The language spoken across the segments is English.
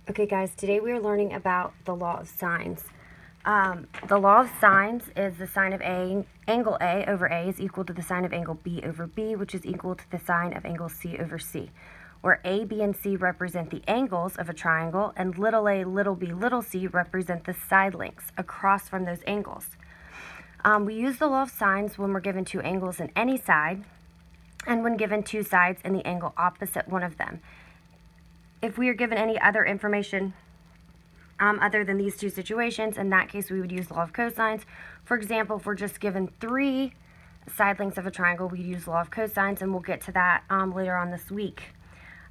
Okay guys, today we are learning about the law of sines. The law of sines is the sine of angle A over A is equal to the sine of angle B over B, which is equal to the sine of angle C over C, where A, B, and C represent the angles of a triangle, and little a, little b, little c represent the side lengths across from those angles. We use the law of sines when we're given two angles in any side, and when given two sides and the angle opposite one of them. If we are given any other information other than these two situations, in that case we would use law of cosines. For example, if we're just given three side lengths of a triangle, we use law of cosines, and we'll get to that later on this week.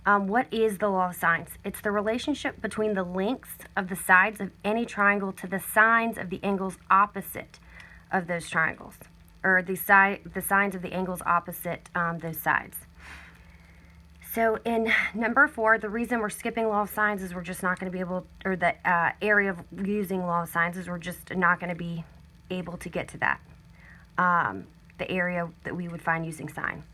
What is the law of sines? It's the relationship between the lengths of the sides of any triangle to the sines of the angles opposite of those triangles, or the sines of the angles opposite those sides. So in number 4, the reason we're skipping law of sines is we're just not going to be able, or the area of using law of sines is we're just not going to be able to get to that, the area that we would find using sine.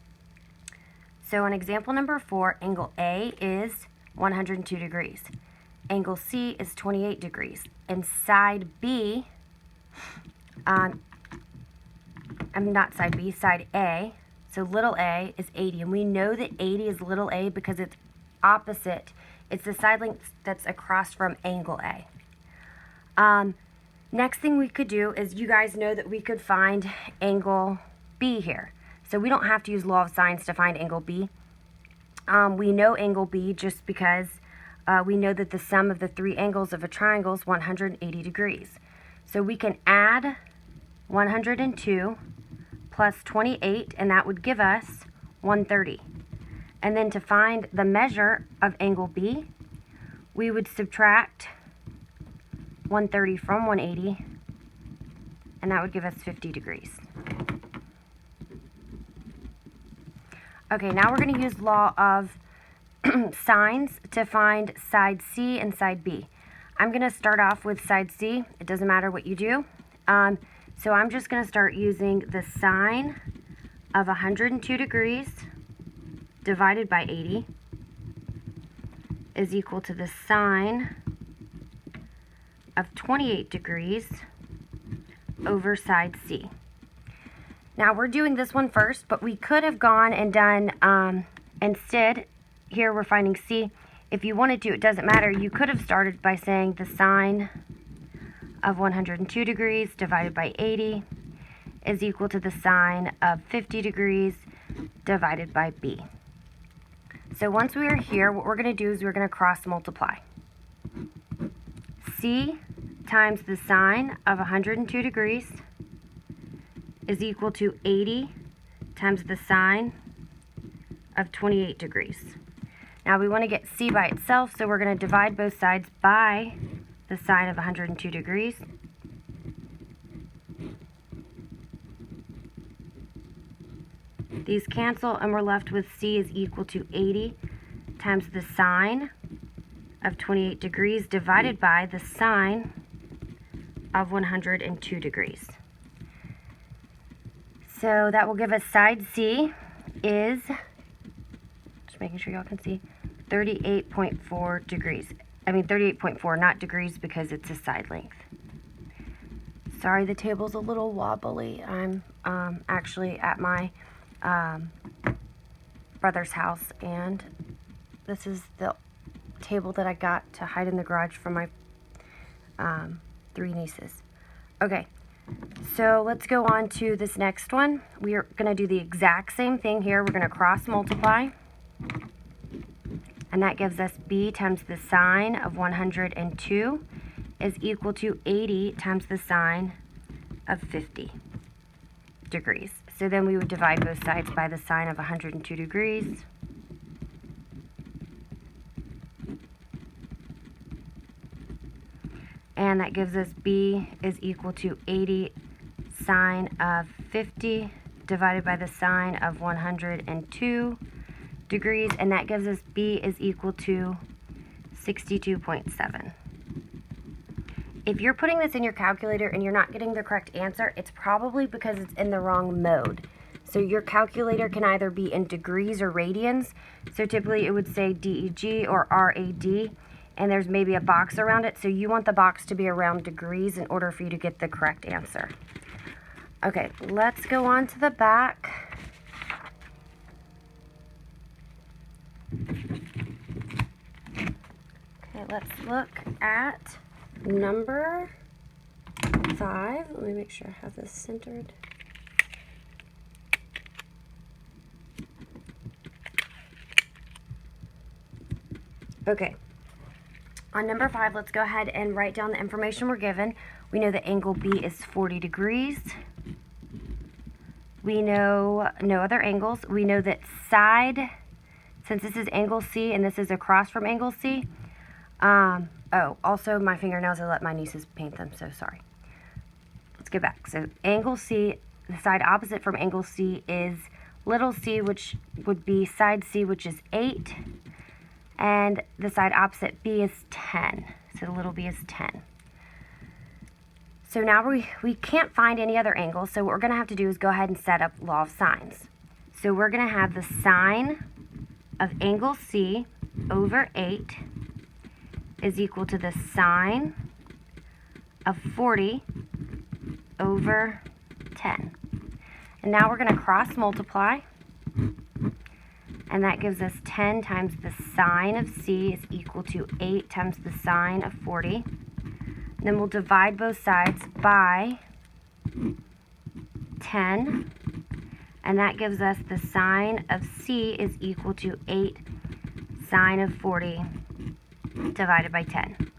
So in example number 4, angle A is 102 degrees. Angle C is 28 degrees. And side B, side A, so little a is 80, and we know that 80 is little a because it's opposite. It's the side length that's across from angle A. Next thing we could do is, you guys know that we could find angle B here. So we don't have to use law of sines to find angle B. We know angle B just because we know that the sum of the three angles of a triangle is 180 degrees. So we can add 102 plus 28, and that would give us 130. And then to find the measure of angle B, we would subtract 130 from 180, and that would give us 50 degrees. Okay, now we're going to use law of sines to find side C and side B. I'm going to start off with side C. It doesn't matter what you do. So I'm just going to start using the sine of 102 degrees divided by 80 is equal to the sine of 28 degrees over side C. Now we're doing this one first, but we could have gone and done, instead, here we're finding C. If you wanted to, it doesn't matter. You could have started by saying the sine of 102 degrees divided by 80 is equal to the sine of 50 degrees divided by B. So once we are here, what we're going to do is we're going to cross multiply. C times the sine of 102 degrees is equal to 80 times the sine of 28 degrees. Now we want to get C by itself, so we're going to divide both sides by the sine of 102 degrees. These cancel, and we're left with C is equal to 80 times the sine of 28 degrees divided by the sine of 102 degrees. So that will give us side C is, just making sure y'all can see, 38.4 degrees. 38.4, not degrees, because it's a side length. Sorry, the table's a little wobbly. I'm actually at my brother's house, and this is the table that I got to hide in the garage from my 3 nieces. Okay, so let's go on to this next one. We are going to do the exact same thing here. We're going to cross multiply. And that gives us B times the sine of 102 is equal to 80 times the sine of 50 degrees. So then we would divide both sides by the sine of 102 degrees. And that gives us B is equal to 80 sine of 50 divided by the sine of 102 degrees, and that gives us B is equal to 62.7. If you're putting this in your calculator and you're not getting the correct answer, it's probably because it's in the wrong mode. So your calculator can either be in degrees or radians. So typically it would say DEG or RAD. and there's maybe a box around it, so you want the box to be around degrees in order for you to get the correct answer. Okay, let's go on to the back. Okay, let's look at number 5. Let me make sure I have this centered. Okay, on number 5, let's go ahead and write down the information we're given. We know that angle B is 40 degrees. We know no other angles. We know that side, since this is angle C and this is across from angle C, also my fingernails, I let my nieces paint them, so sorry. Let's go back. So angle C, the side opposite from angle C is little c, which would be side C, which is 8. And the side opposite B is 10. So the little b is 10. So now we can't find any other angles, so what we're going to have to do is go ahead and set up law of sines. So we're going to have the sine of angle C over 8 is equal to the sine of 40 over 10. And now we're going to cross multiply. And that gives us 10 times the sine of C is equal to 8 times the sine of 40. And then we'll divide both sides by 10. And that gives us the sine of C is equal to 8 sine of 40 divided by 10.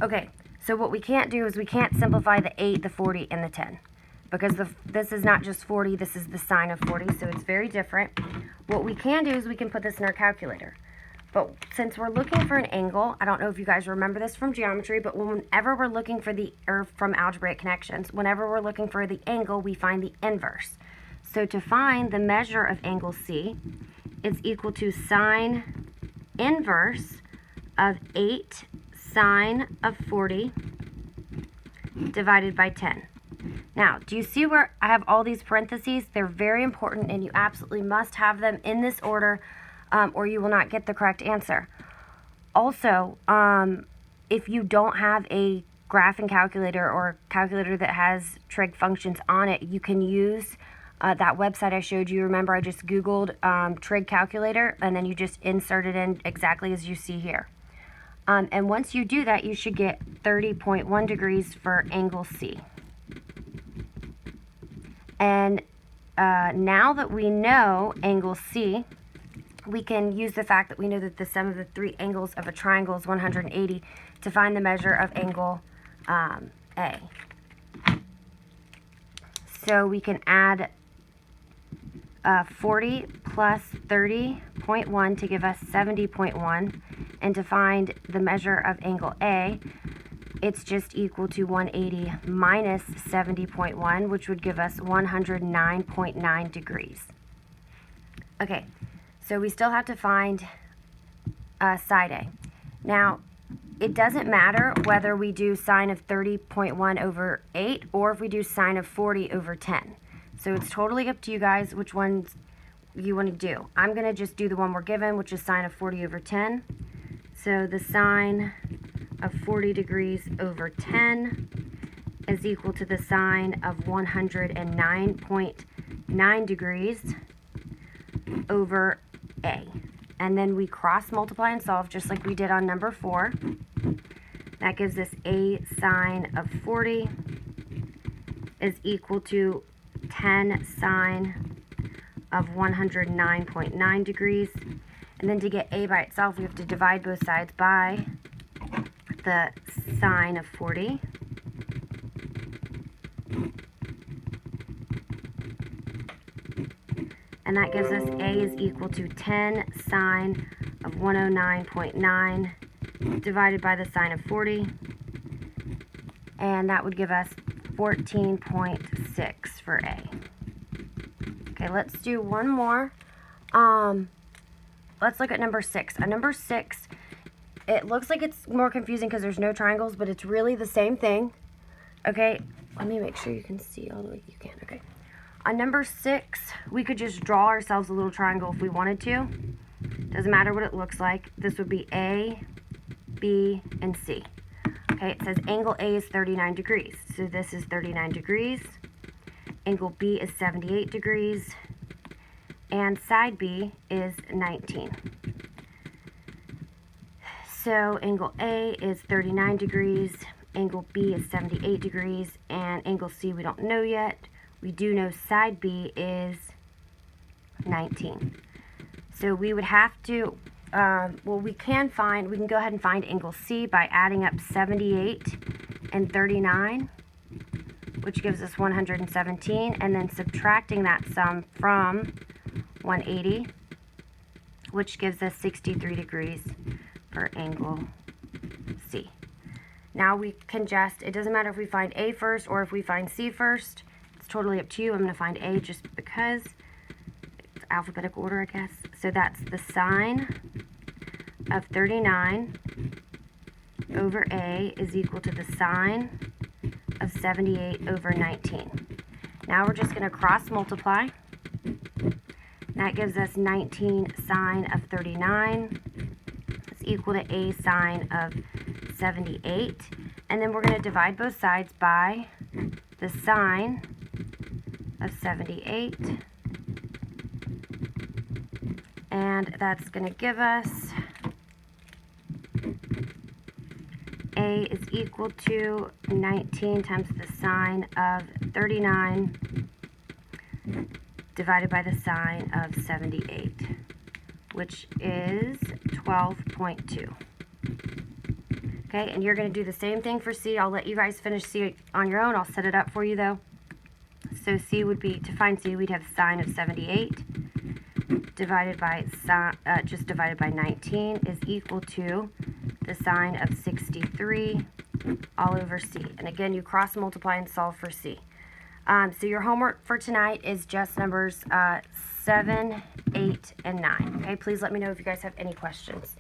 Okay, so what we can't do is we can't simplify the 8, the 40, and the 10. Because this is not just 40, this is the sine of 40, so it's very different. What we can do is we can put this in our calculator. But since we're looking for an angle, I don't know if you guys remember this from geometry, but whenever we're looking for or from algebraic connections, whenever we're looking for the angle, we find the inverse. So to find the measure of angle C is equal to sine inverse of 8 sine of 40 divided by 10. Now, do you see where I have all these parentheses? They're very important, and you absolutely must have them in this order, or you will not get the correct answer. Also, if you don't have a graphing calculator or calculator that has trig functions on it, you can use that website I showed you. Remember, I just Googled trig calculator, and then you just insert it in exactly as you see here. And once you do that, you should get 30.1 degrees for angle C. And now that we know angle C, we can use the fact that we know that the sum of the 3 angles of a triangle is 180 to find the measure of angle A. So we can add 40 plus 30.1 to give us 70.1. And to find the measure of angle A, it's just equal to 180 minus 70.1, which would give us 109.9 degrees. Okay, so we still have to find side A. Now, it doesn't matter whether we do sine of 30.1 over 8 or if we do sine of 40 over 10. So it's totally up to you guys which ones you want to do. I'm going to just do the one we're given, which is sine of 40 over 10. So the sine of 40 degrees over 10 is equal to the sine of 109.9 degrees over A. And then we cross multiply and solve just like we did on number 4. That gives us A sine of 40 is equal to 10 sine of 109.9 degrees. And then to get A by itself, we have to divide both sides by the sine of 40. And that gives us A is equal to 10 sine of 109.9 divided by the sine of 40. And that would give us 14.6 for A. Okay, let's do one more. Let's look at number 6. On number 6, it looks like it's more confusing because there's no triangles, but it's really the same thing. Okay, let me make sure you can see all the way you can. Okay. On number 6, we could just draw ourselves a little triangle if we wanted to. Doesn't matter what it looks like. This would be A, B, and C. Okay, it says angle A is 39 degrees. So this is 39 degrees. Angle B is 78 degrees. And side B is 19. So angle A is 39 degrees. Angle B is 78 degrees. And angle C we don't know yet. We do know side B is 19. So we would have to, we can go ahead and find angle C by adding up 78 and 39, which gives us 117, and then subtracting that sum from 180, which gives us 63 degrees for angle C. Now we can it doesn't matter if we find A first or if we find C first. It's totally up to you. I'm going to find A just because. It's alphabetical order, I guess. So that's the sine of 39 over A is equal to the sine of 78 over 19. Now we're just going to cross multiply. That gives us 19 sine of 39 is equal to A sine of 78. And then we're going to divide both sides by the sine of 78. And that's going to give us A is equal to 19 times the sine of 39 divided by the sine of 78, which is 12.2. Okay, and you're going to do the same thing for C. I'll let you guys finish C on your own. I'll set it up for you, though. So C would be, to find C, we'd have sine of 78 divided by, just divided by 19 is equal to the sine of 63 all over C. And again, you cross multiply and solve for C. So your homework for tonight is just numbers 7, 8, and 9. Okay, please let me know if you guys have any questions.